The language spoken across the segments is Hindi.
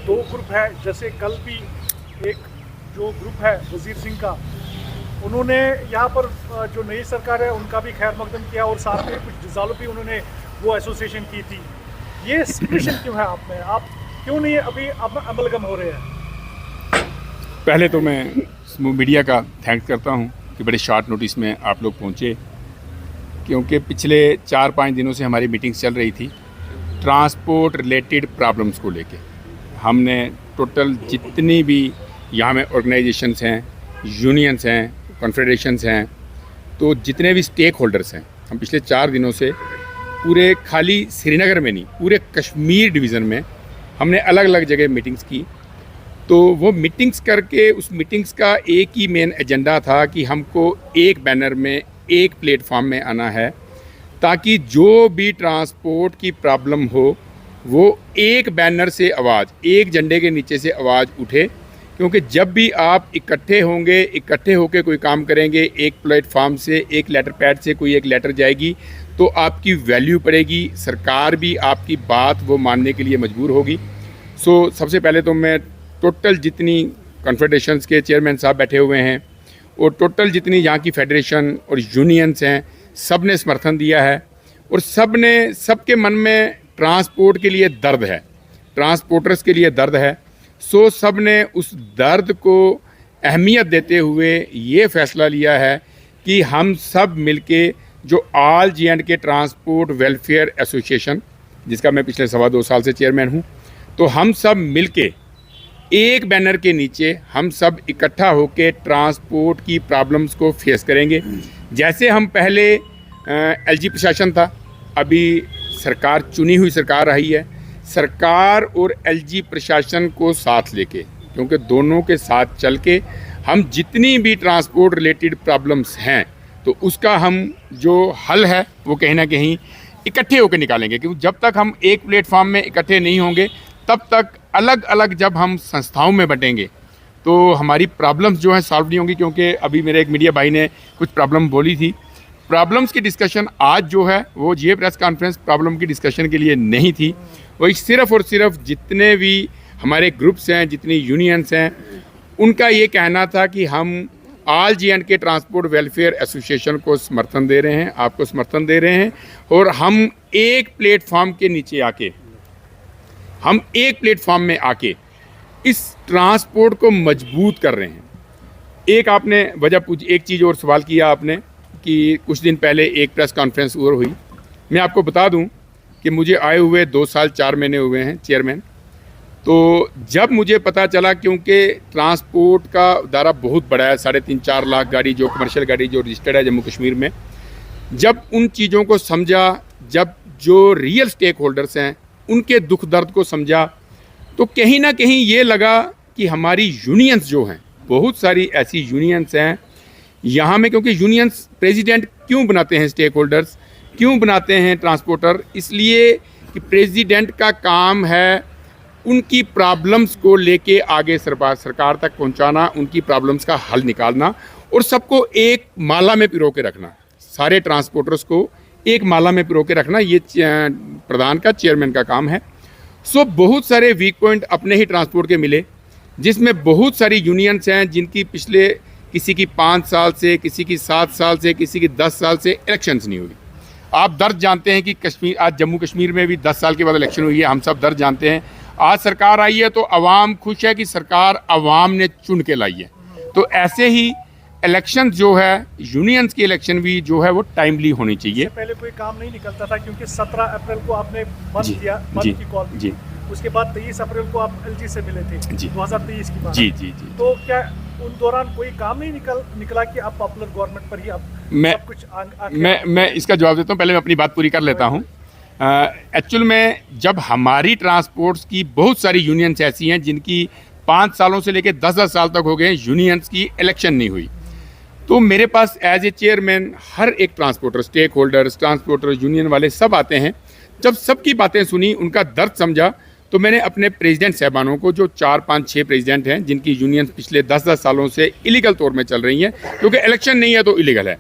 दो ग्रुप है, जैसे कल भी एक जो ग्रुप है वजीर सिंह का, उन्होंने यहाँ पर जो नई सरकार है उनका भी खैर मकदम किया और साथ में कुछ डिजालों भी उन्होंने वो एसोसिएशन की थी। ये सिचुएशन क्यों है आप में, आप क्यों नहीं अभी अब अमलगम हो रहे हैं? पहले तो मैं मीडिया का थैंक्स करता हूं कि बड़े शॉर्ट नोटिस में आप लोग पहुंचे, क्योंकि पिछले 4-5 दिनों से हमारी मीटिंग्स चल रही थी ट्रांसपोर्ट रिलेटेड प्रॉब्लम्स को लेके। हमने टोटल जितनी भी यहाँ में ऑर्गेनाइजेशंस हैं, यूनियंस हैं, कॉन्फेडरेशंस हैं, तो जितने भी स्टेक होल्डर्स हैं, हम पिछले 4 दिनों से पूरे खाली श्रीनगर में नहीं, पूरे कश्मीर डिवीज़न में हमने अलग अलग जगह मीटिंग्स की। तो वो मीटिंग्स करके उस मीटिंग्स का एक ही मेन एजेंडा था कि हमको एक बैनर में, एक प्लेटफॉर्म में आना है, ताकि जो भी ट्रांसपोर्ट की प्रॉब्लम हो वो एक बैनर से आवाज़, एक झंडे के नीचे से आवाज़ उठे। क्योंकि जब भी आप इकट्ठे होंगे, इकट्ठे होकर कोई काम करेंगे, एक प्लेटफॉर्म से, एक लेटर पैड से कोई एक लेटर जाएगी तो आपकी वैल्यू पड़ेगी, सरकार भी आपकी बात वो मानने के लिए मजबूर होगी। सो सबसे पहले तो मैं टोटल जितनी कॉन्फेडरेशंस के चेयरमैन साहब बैठे हुए हैं और टोटल जितनी यहाँ की फेडरेशन और यूनियंस हैं, सब ने समर्थन दिया है और सबके मन में ट्रांसपोर्ट के लिए दर्द है, ट्रांसपोर्टर्स के लिए दर्द है। सो सब ने उस दर्द को अहमियत देते हुए ये फ़ैसला लिया है कि हम सब मिलके जो all J&K transport welfare association, जिसका मैं पिछले 2.25 साल से चेयरमैन हूँ, तो हम सब मिलके एक बैनर के नीचे हम सब इकट्ठा होकर ट्रांसपोर्ट की प्रॉब्लम्स को फेस करेंगे। जैसे हम पहले LG प्रशासन था, अभी सरकार चुनी हुई सरकार आई है, सरकार और LG प्रशासन को साथ लेके, क्योंकि दोनों के साथ चल के हम जितनी भी ट्रांसपोर्ट रिलेटेड प्रॉब्लम्स हैं तो उसका हम जो हल है वो कहीं ना कहीं इकट्ठे होकर निकालेंगे। क्योंकि जब तक हम एक प्लेटफॉर्म में इकट्ठे नहीं होंगे तब तक अलग अलग जब हम संस्थाओं में बटेंगे तो हमारी प्रॉब्लम्स जो हैं सॉल्व नहीं होंगी। क्योंकि अभी मेरे एक मीडिया भाई ने कुछ प्रॉब्लम बोली थी, प्रॉब्लम्स की डिस्कशन आज जो है वो ये प्रेस कॉन्फ्रेंस प्रॉब्लम की डिस्कशन के लिए नहीं थी। वही सिर्फ़ और सिर्फ जितने भी हमारे ग्रुप्स हैं, जितनी यूनियंस हैं, उनका ये कहना था कि हम all J&K transport welfare association को समर्थन दे रहे हैं, आपको समर्थन दे रहे हैं और हम एक प्लेटफॉर्म के नीचे आके, हम एक प्लेटफॉर्म में आके इस ट्रांसपोर्ट को मजबूत कर रहे हैं। एक आपने वजह पूछी, एक चीज़ और सवाल किया आपने कि कुछ दिन पहले एक प्रेस कॉन्फ्रेंस और हुई। मैं आपको बता दूं कि मुझे आए हुए 2 साल 4 महीने हुए हैं चेयरमैन। तो जब मुझे पता चला, क्योंकि ट्रांसपोर्ट का दायरा बहुत बड़ा है, 3.5-4 लाख गाड़ी जो कमर्शियल गाड़ी जो रजिस्टर्ड है जम्मू कश्मीर में, जब उन चीज़ों को समझा, जब जो रियल स्टेक होल्डर्स हैं उनके दुख दर्द को समझा, तो कहीं ना कहीं ये लगा कि हमारी यूनियंस जो हैं, बहुत सारी ऐसी यूनियंस हैं यहाँ में, क्योंकि यूनियंस प्रेसिडेंट क्यों बनाते हैं, स्टेक होल्डर्स क्यों बनाते हैं ट्रांसपोर्टर, इसलिए कि प्रेसिडेंट का काम है उनकी प्रॉब्लम्स को लेके आगे सरकार तक पहुंचाना, उनकी प्रॉब्लम्स का हल निकालना और सबको एक माला में पिरो के रखना, सारे ट्रांसपोर्टर्स को एक माला में पिरो के रखना, ये प्रधान का, चेयरमैन का काम है। सो बहुत सारे वीक पॉइंट अपने ही ट्रांसपोर्ट के मिले, जिसमें बहुत सारी यूनियंस हैं जिनकी पिछले किसी की 5 साल से, किसी की 7 साल से, किसी की 10 साल से इलेक्शंस नहीं हुई। आप दर्द जानते हैं कि कश्मीर, आज जम्मू कश्मीर में भी 10 साल के बाद इलेक्शन हुई है, हम सब दर्द जानते हैं। आज सरकार आई है तो अवाम खुश है कि सरकार अवाम ने चुन के लाई है। तो ऐसे ही इलेक्शन जो है, यूनियंस की इलेक्शन भी जो है वो टाइमली होनी चाहिए। पहले कोई काम नहीं निकलता था, क्योंकि 17 अप्रैल को आपने बंद किया, बंद की कॉल दी। उसके बाद 23 अप्रैल को आप LG से मिले थे, 2023 की बात। जी। तो क्या उन दौरान कोई काम नहीं निकला कि आप पॉपुलर गवर्नमेंट पर ही आप सब कुछ मैं इसका जवाब देता हूँ, पहले मैं अपनी बात पूरी कर लेता हूँ। एक्चुअल में जब हमारी ट्रांसपोर्ट्स की बहुत सारी यूनियंस ऐसी हैं जिनकी 5 सालों से लेकर 10-10 साल तक हो गए यूनियंस की इलेक्शन नहीं हुई, तो मेरे पास एज ए चेयरमैन हर एक transporter, stakeholders, transporter, union वाले सब आते हैं। जब सबकी बातें सुनी, उनका दर्द समझा, तो मैंने अपने प्रेसिडेंट साहबानों को, जो 4, 5, 6 प्रेसिडेंट हैं जिनकी यूनियन पिछले 10-10 सालों से इलीगल तौर में चल रही हैं, क्योंकि इलेक्शन नहीं है तो इलीगल है,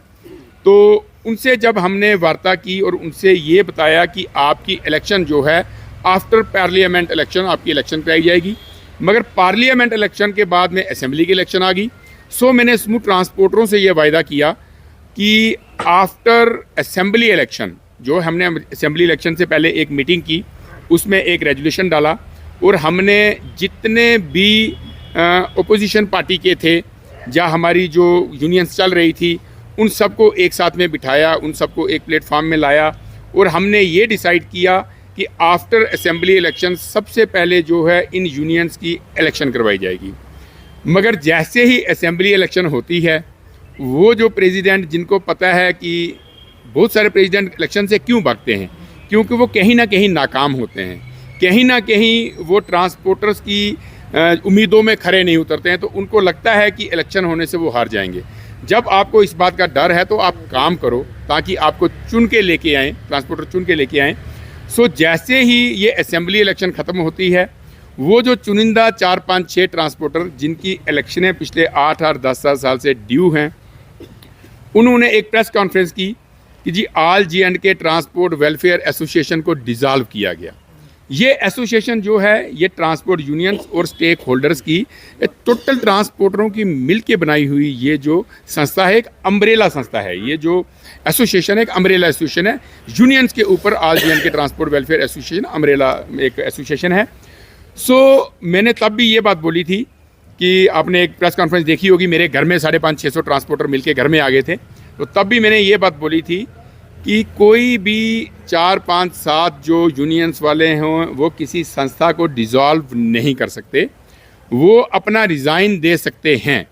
तो उनसे जब हमने वार्ता की और उनसे ये बताया कि आपकी इलेक्शन जो है आफ्टर पार्लियामेंट इलेक्शन आपकी इलेक्शन कराई जाएगी, मगर पार्लियामेंट इलेक्शन के बाद में असेंबली की इलेक्शन आ गई। सो मैंने स्मूथ ट्रांसपोर्टरों से ये वायदा किया कि आफ्टर असेंबली इलेक्शन, जो हमने असेंबली इलेक्शन से पहले एक मीटिंग की, उसमें एक रेजोल्यूशन डाला और हमने जितने भी ओपोजिशन पार्टी के थे, जहाँ हमारी जो यूनियंस चल रही थी, उन सबको एक साथ में बिठाया, उन सबको एक प्लेटफॉर्म में लाया और हमने ये डिसाइड किया कि आफ्टर असेंबली इलेक्शन सबसे पहले जो है इन यूनियंस की इलेक्शन करवाई जाएगी। मगर जैसे ही असेंबली इलेक्शन होती है, वो जो प्रेसिडेंट, जिनको पता है कि बहुत सारे प्रेसिडेंट इलेक्शन से क्यों भागते हैं, क्योंकि वो कहीं ना कहीं नाकाम होते हैं, कहीं ना कहीं वो ट्रांसपोर्टर्स की उम्मीदों में खरे नहीं उतरते हैं, तो उनको लगता है कि इलेक्शन होने से वो हार जाएंगे। जब आपको इस बात का डर है तो आप काम करो ताकि आपको चुन के लेके आएँ, ट्रांसपोर्टर चुन के लेके आएँ। सो जैसे ही ये असेंबली इलेक्शन ख़त्म होती है, वो जो चुनिंदा 4, 5, 6 ट्रांसपोर्टर जिनकी इलेक्शनें पिछले 8 और 10 साल से ड्यू हैं, उन्होंने एक प्रेस कॉन्फ्रेंस की कि जी all J&K transport welfare association को डिज़ोल्व किया गया। ये एसोसिएशन जो है, ये ट्रांसपोर्ट यूनियंस और स्टेक होल्डर्स की, टोटल ट्रांसपोर्टरों की मिल के बनाई हुई ये जो संस्था है, एक अम्ब्रेला संस्था है। ये जो एसोसिएशन है, एक अम्ब्रेला एसोसिएशन है। यूनियंस के ऊपर all J&K transport welfare association umbrella एक एसोसिएशन है। सो मैंने तब भी ये बात बोली थी कि आपने एक प्रेस कॉन्फ्रेंस देखी होगी, मेरे घर में 550-600 ट्रांसपोर्टर मिलके घर में आ गए थे। तो तब भी मैंने ये बात बोली थी कि कोई भी 4, 5, 7 जो यूनियंस वाले हों, वो किसी संस्था को डिज़ोल्व नहीं कर सकते, वो अपना रिज़ाइन दे सकते हैं।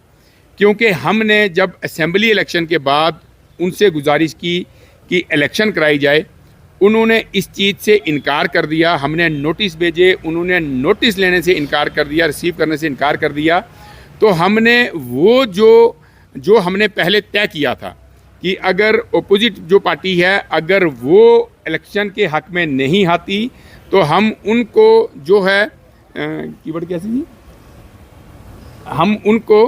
क्योंकि हमने जब असेंबली इलेक्शन के बाद उनसे गुजारिश की कि इलेक्शन कराई जाए, उन्होंने इस चीज़ से इनकार कर दिया। हमने नोटिस भेजे, उन्होंने नोटिस लेने से इनकार कर दिया, रिसीव करने से इनकार कर दिया। तो हमने वो जो हमने पहले तय किया था कि अगर अपोजिट जो पार्टी है, अगर वो इलेक्शन के हक में नहीं आती तो हम उनको जो है कीवर्ड कैसे जी, हम उनको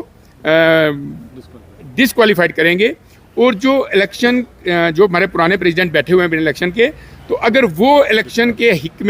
डिस्क्वालीफाइड करेंगे। और जो इलेक्शन जो हमारे पुराने प्रेसिडेंट बैठे हुए हैं बिना इलेक्शन के, तो अगर वो इलेक्शन के हित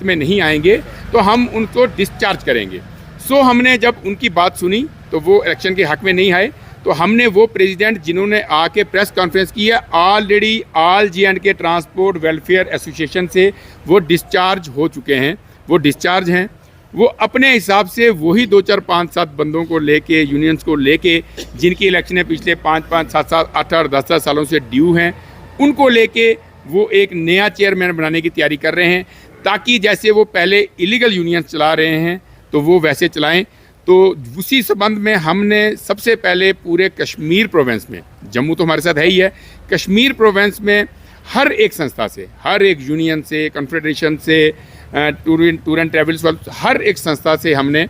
में नहीं आएंगे तो हम उनको डिस्चार्ज करेंगे। सो हमने जब उनकी बात सुनी तो वो इलेक्शन के हक में नहीं आए, तो हमने वो प्रेसिडेंट जिन्होंने आके प्रेस कॉन्फ्रेंस की है, already all J&K transport welfare association से वो डिस्चार्ज हो चुके हैं, वो डिस्चार्ज हैं। वो अपने हिसाब से वही 2, 4, 5, 7 बंदों को लेके, यूनियंस को लेके, जिनकी इलेक्शनें पिछले 5, 7, 8 और 10 सालों से ड्यू हैं, उनको लेके वो एक नया चेयरमैन बनाने की तैयारी कर रहे हैं, ताकि जैसे वो पहले इलीगल यूनियंस चला रहे हैं तो वो वैसे चलाएं। तो उसी संबंध में हमने सबसे पहले पूरे कश्मीर प्रोविंस में, जम्मू तो हमारे साथ है ही है, कश्मीर प्रोविंस में हर एक संस्था से, हर एक यूनियन से, कॉन्फेडरेशन से, टूर एंड ट्रैवल्स वाले, हर एक संस्था से हमने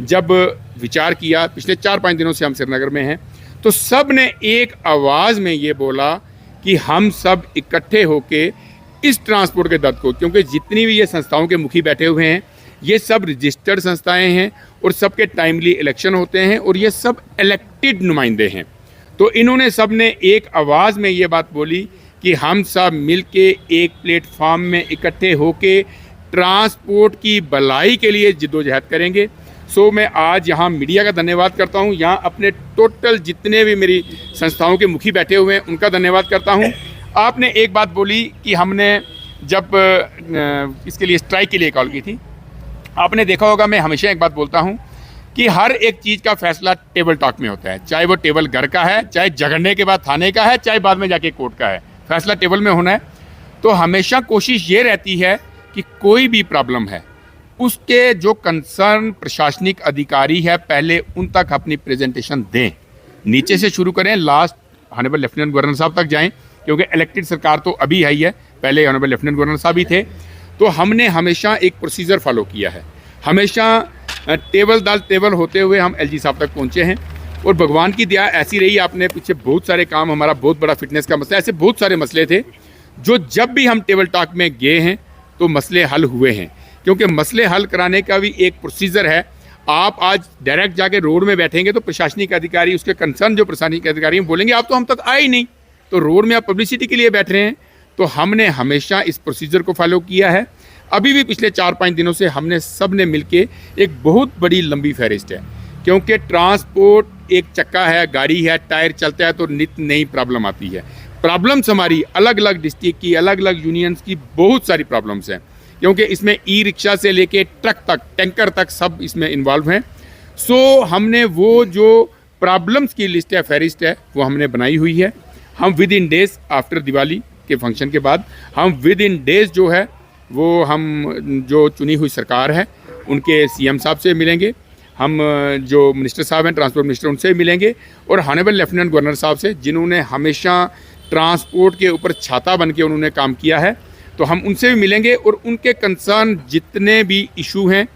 जब विचार किया, पिछले 4-5 दिनों से हम श्रीनगर में हैं, तो सब ने एक आवाज़ में ये बोला कि हम सब इकट्ठे होके इस ट्रांसपोर्ट के दर्द को, क्योंकि जितनी भी ये संस्थाओं के मुखी बैठे हुए हैं, ये सब रजिस्टर्ड संस्थाएं हैं और सबके टाइमली इलेक्शन होते हैं और ये सब इलेक्टेड नुमाइंदे हैं। तो इन्होंने सब ने एक आवाज़ में ये बात बोली कि हम सब मिलके एक प्लेटफॉर्म में इकट्ठे होके ट्रांसपोर्ट की भलाई के लिए जिद्दोजहद करेंगे। सो मैं आज यहाँ मीडिया का धन्यवाद करता हूँ, यहाँ अपने टोटल जितने भी मेरी संस्थाओं के मुखी बैठे हुए हैं उनका धन्यवाद करता हूँ। आपने एक बात बोली कि हमने जब इसके लिए स्ट्राइक के लिए कॉल की थी, आपने देखा होगा मैं हमेशा एक बात बोलता हूँ कि हर एक चीज़ का फैसला टेबल टॉक में होता है, चाहे वो टेबल घर का है, चाहे झगड़ने के बाद थाने का है, चाहे बाद में जाके कोर्ट का है, फैसला टेबल में होना है। तो हमेशा कोशिश ये रहती है कि कोई भी प्रॉब्लम है, उसके जो कंसर्न प्रशासनिक अधिकारी है, पहले उन तक अपनी प्रेजेंटेशन दें, नीचे से शुरू करें, लास्ट ऑनरेबल लेफ्टिनेंट गवर्नर साहब तक जाएं, क्योंकि इलेक्टेड सरकार तो अभी है ही है, पहले ऑनरेबल लेफ्टिनेंट गवर्नर साहब ही थे। तो हमने हमेशा एक प्रोसीजर फॉलो किया है, हमेशा टेबल दल टेबल होते हुए हम LG साहब तक पहुँचे हैं। और भगवान की दया ऐसी रही, आपने पीछे बहुत सारे काम, हमारा बहुत बड़ा फिटनेस का मसला, ऐसे बहुत सारे मसले थे जो जब भी हम टेबल टॉक में गए हैं तो मसले हल हुए हैं। क्योंकि मसले हल कराने का भी एक प्रोसीजर है। आप आज डायरेक्ट जाके रोड में बैठेंगे तो प्रशासनिक अधिकारी, उसके कंसर्न जो प्रशासनिक अधिकारी हैं, बोलेंगे आप तो हम तक आए ही नहीं, तो रोड में आप पब्लिसिटी के लिए बैठ रहे हैं। तो हमने हमेशा इस प्रोसीजर को फॉलो किया है। अभी भी पिछले 4-5 दिनों से हमने सब ने मिलके एक बहुत बड़ी लंबी फहरिस्त है, क्योंकि ट्रांसपोर्ट एक चक्का है, गाड़ी है, टायर चलता है तो नित नई प्रॉब्लम आती है। प्रॉब्लम्स हमारी अलग अलग डिस्ट्रिक्ट की, अलग अलग यूनियंस की बहुत सारी प्रॉब्लम्स हैं, क्योंकि इसमें ई रिक्शा से लेके ट्रक तक, टैंकर तक सब इसमें इन्वॉल्व हैं। सो हमने वो जो प्रॉब्लम्स की लिस्ट है, फहरिस्त है, वो हमने बनाई हुई है। हम with in days after Diwali के फंक्शन के बाद हम विद इन डेज जो है वो हम जो चुनी हुई सरकार है उनके सीएम साहब से मिलेंगे, हम जो मिनिस्टर साहब हैं, ट्रांसपोर्ट मिनिस्टर, उनसे मिलेंगे, और हॉनरेबल लेफ्टिनेंट गवर्नर साहब से, जिन्होंने हमेशा ट्रांसपोर्ट के ऊपर छाता बन के उन्होंने काम किया है, तो हम उनसे भी मिलेंगे और उनके कंसर्न जितने भी इशू हैं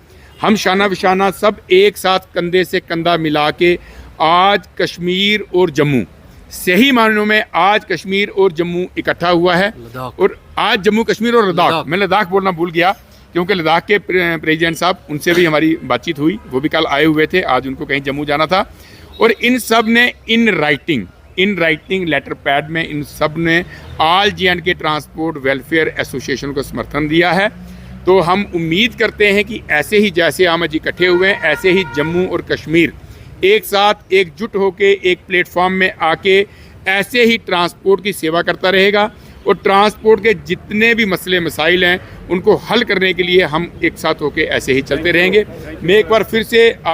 हम शाना बिशाना सब एक साथ कंधे से कंधा मिला के आज कश्मीर और जम्मू, सही मायनों में आज कश्मीर और जम्मू इकट्ठा हुआ है। और आज जम्मू कश्मीर और लद्दाख, मैं लद्दाख बोलना भूल गया क्योंकि लद्दाख के प्रेसिडेंट साहब, उनसे भी हमारी बातचीत हुई, वो भी कल आए हुए थे, आज उनको कहीं जम्मू जाना था, और इन सब ने इन राइटिंग लेटर पैड में इन सब ने all J&K transport welfare association को समर्थन दिया है। तो हम उम्मीद करते हैं कि ऐसे ही जैसे हम आज इकट्ठे हुए हैं, ऐसे ही जम्मू और कश्मीर एक साथ एकजुट होके एक प्लेटफॉर्म में आके ऐसे ही ट्रांसपोर्ट की सेवा करता रहेगा, और ट्रांसपोर्ट के जितने भी मसले मसाइल हैं उनको हल करने के लिए हम एक साथ होके ऐसे ही चलते रहेंगे। मैं एक बार फिर से आप